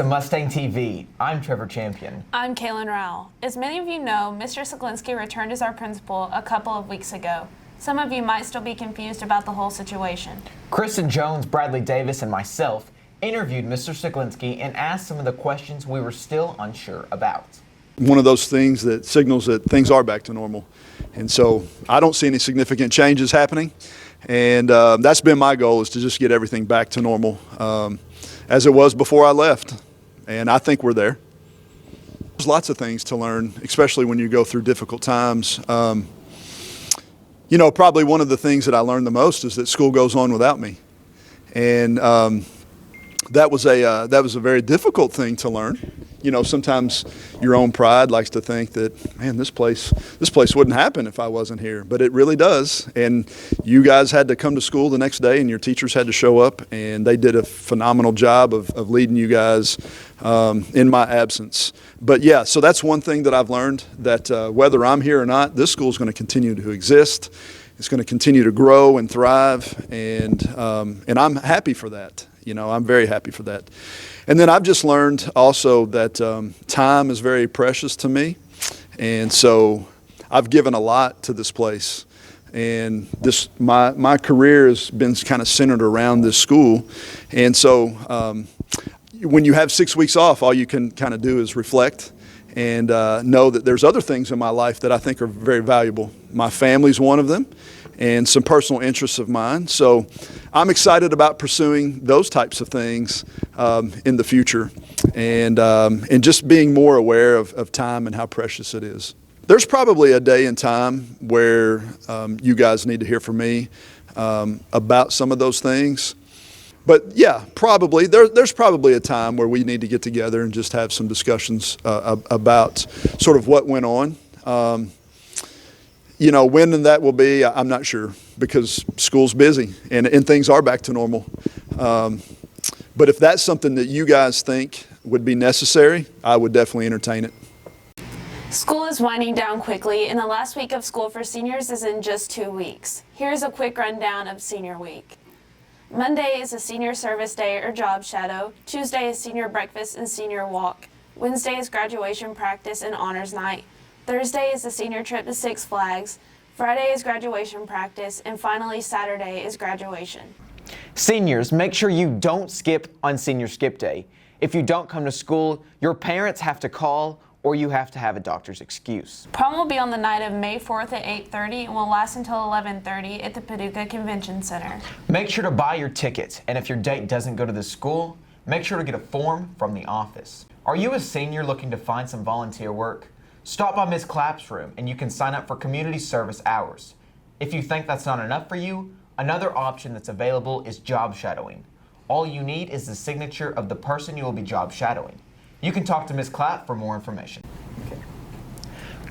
Mustang TV. I'm Trevor Champion. I'm Kaylin Rowell. As many of you know, Mr. Siglinski returned as our principal a couple of weeks ago. Some of you might still be confused about the whole situation. Kristen Jones, Bradley Davis, and myself interviewed Mr. Siglinski and asked some of the questions we were still unsure about. One of those things that signals that things are back to normal. And so I don't see any significant changes happening. And that's been my goal, is to just get everything back to normal as it was before I left. And I think we're there. There's lots of things to learn, especially when you go through difficult times. You know, probably one of the things that I learned the most is that school goes on without me. And that was a very difficult thing to learn. You know, sometimes your own pride likes to think that, man, this place wouldn't happen if I wasn't here, but it really does. And you guys had to come to school the next day, and your teachers had to show up, and they did a phenomenal job of leading you guys in my absence. But yeah, so that's one thing that I've learned, that whether I'm here or not, this school is going to continue to exist. It's going to continue to grow and thrive, and I'm happy for that. You know, I'm very happy for that. And then I've just learned also that time is very precious to me. And so I've given a lot to this place. And my career has been kind of centered around this school. And so when you have 6 weeks off, all you can kind of do is reflect and know that there's other things in my life that I think are very valuable. My family's one of them, and some personal interests of mine. So I'm excited about pursuing those types of things in the future, and just being more aware of time and how precious it is. There's probably a day and time where you guys need to hear from me about some of those things. But yeah, probably there's probably a time where we need to get together and just have some discussions about sort of what went on. You know, when that will be, I'm not sure, because school's busy and things are back to normal. But if that's something that you guys think would be necessary, I would definitely entertain it. School is winding down quickly, and the last week of school for seniors is in just 2 weeks. Here's a quick rundown of Senior Week. Monday is a senior service day or job shadow. Tuesday is senior breakfast and senior walk. Wednesday is graduation practice and honors night. Thursday is the senior trip to Six Flags. Friday is graduation practice, and finally Saturday is graduation. Seniors, make sure you don't skip on Senior Skip Day. If you don't come to school, your parents have to call, or you have to have a doctor's excuse. Prom will be on the night of May 4th at 8:30 and will last until 11:30 at the Paducah Convention Center. Make sure to buy your ticket, and if your date doesn't go to the school, make sure to get a form from the office. Are you a senior looking to find some volunteer work? Stop by Ms. Clapp's room and you can sign up for community service hours. If you think that's not enough for you, another option that's available is job shadowing. All you need is the signature of the person you will be job shadowing. You can talk to Ms. Clapp for more information. Okay.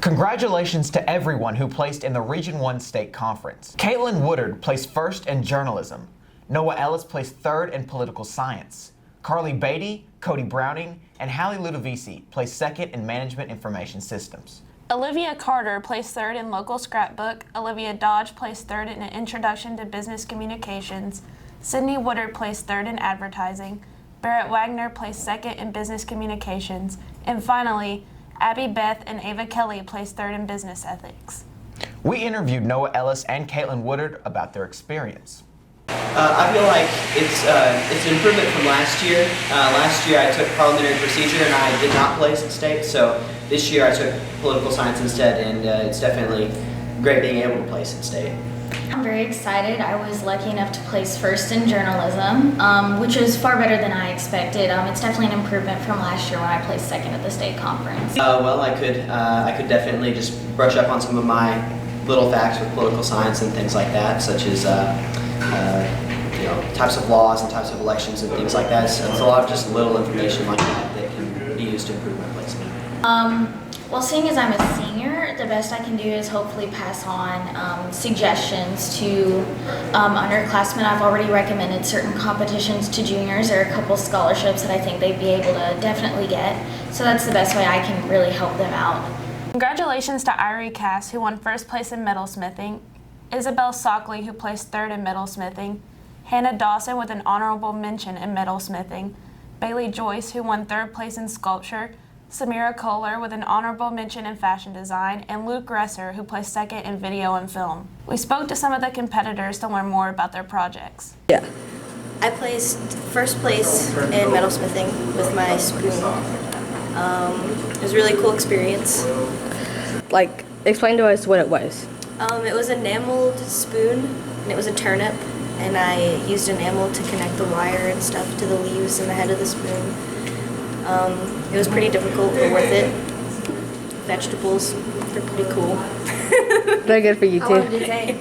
Congratulations to everyone who placed in the Region 1 State Conference. Caitlin Woodard placed first in journalism. Noah Ellis placed third in political science. Carly Beatty, Cody Browning, and Hallie Ludovisi placed second in management information systems. Olivia Carter placed third in local scrapbook. Olivia Dodge placed third in an introduction to business communications. Sydney Woodard placed third in advertising. Barrett Wagner placed second in business communications. And finally, Abby Beth and Ava Kelly placed third in business ethics. We interviewed Noah Ellis and Caitlin Woodard about their experience. I feel like it's an improvement from last year. Last year I took parliamentary procedure and I did not place in state, so this year I took political science instead, and it's definitely great being able to place in state. I'm very excited. I was lucky enough to place first in journalism, which was far better than I expected. It's definitely an improvement from last year when I placed second at the state conference. Well, I could definitely just brush up on some of my little facts with political science and things like that, such as types of laws and types of elections and things like that. It's a lot of just little information like that that can be used to improve my placement. Well, seeing as I'm a senior, the best I can do is hopefully pass on suggestions to underclassmen. I've already recommended certain competitions to juniors. There are a couple scholarships that I think they'd be able to definitely get. So that's the best way I can really help them out. Congratulations to Irie Cass, who won first place in metalsmithing, Isabel Sockley, who placed third in metalsmithing, Hannah Dawson with an honorable mention in metalsmithing, Bailey Joyce, who won 3rd place in sculpture, Samira Kohler with an honorable mention in fashion design, and Luke Resser, who placed 2nd in video and film. We spoke to some of the competitors to learn more about their projects. Yeah. I placed 1st place in metalsmithing with my spoon. It was a really cool experience. Like, explain to us what it was. It was an enameled spoon, and it was a turnip, and I used enamel to connect the wire and stuff to the leaves and the head of the spoon. It was pretty difficult, but worth it. Vegetables, they're pretty cool. Very good for you How long did too. it take?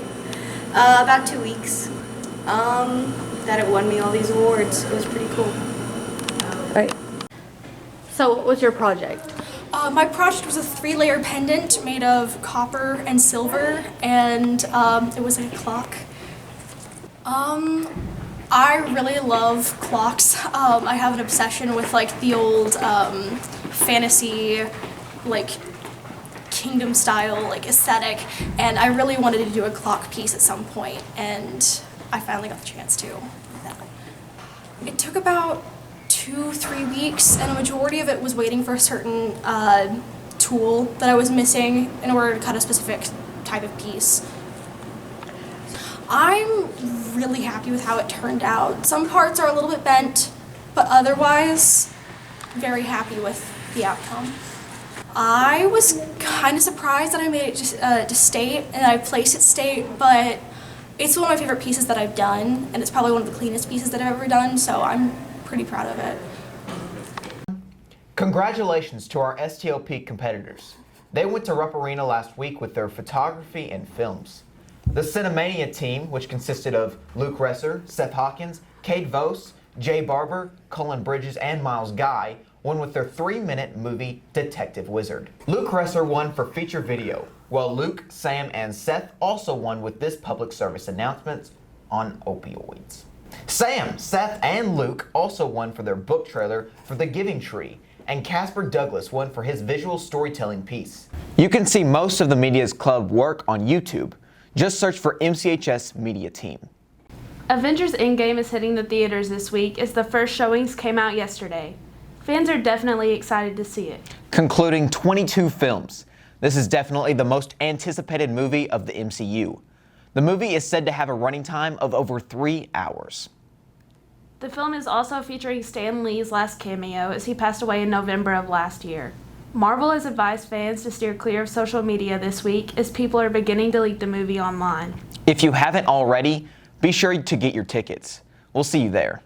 About 2 weeks. That it won me all these awards. It was pretty cool. Right. So what was your project? My project was a 3-layer pendant made of copper and silver, and it was like a clock. I really love clocks. I have an obsession with like the old fantasy, like kingdom style, like aesthetic, and I really wanted to do a clock piece at some point, and I finally got the chance to. It took about 2-3 weeks, and a majority of it was waiting for a certain tool that I was missing in order to cut a specific type of piece. I'm really happy with how it turned out. Some parts are a little bit bent, but otherwise, very happy with the outcome. I was kind of surprised that I made it to state, and I placed it state, but it's one of my favorite pieces that I've done, and it's probably one of the cleanest pieces that I've ever done, so I'm pretty proud of it. Congratulations to our STLP competitors. They went to Rupp Arena last week with their photography and films. The Cinemania team, which consisted of Luke Resser, Seth Hawkins, Cade Vos, Jay Barber, Colin Bridges, and Miles Guy, won with their 3-minute movie Detective Wizard. Luke Resser won for feature video, while Luke, Sam, and Seth also won with this public service announcement on opioids. Sam, Seth, and Luke also won for their book trailer for The Giving Tree, and Casper Douglas won for his visual storytelling piece. You can see most of the Media's Club work on YouTube. Just search for MCHS Media Team. Avengers Endgame is hitting the theaters this week as the first showings came out yesterday. Fans are definitely excited to see it. Concluding 22 films, this is definitely the most anticipated movie of the MCU. The movie is said to have a running time of over 3 hours. The film is also featuring Stan Lee's last cameo as he passed away in November of last year. Marvel has advised fans to steer clear of social media this week as people are beginning to leak the movie online. If you haven't already, be sure to get your tickets. We'll see you there.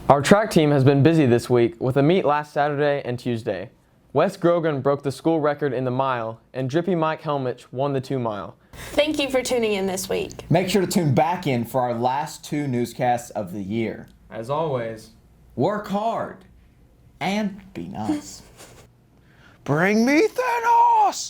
Our track team has been busy this week with a meet last Saturday and Tuesday. Wes Grogan broke the school record in the mile, and Drippy Mike Helmich won the 2-mile. Thank you for tuning in this week. Make sure to tune back in for our last 2 newscasts of the year. As always, Work hard and be nice. Bring me Thanos!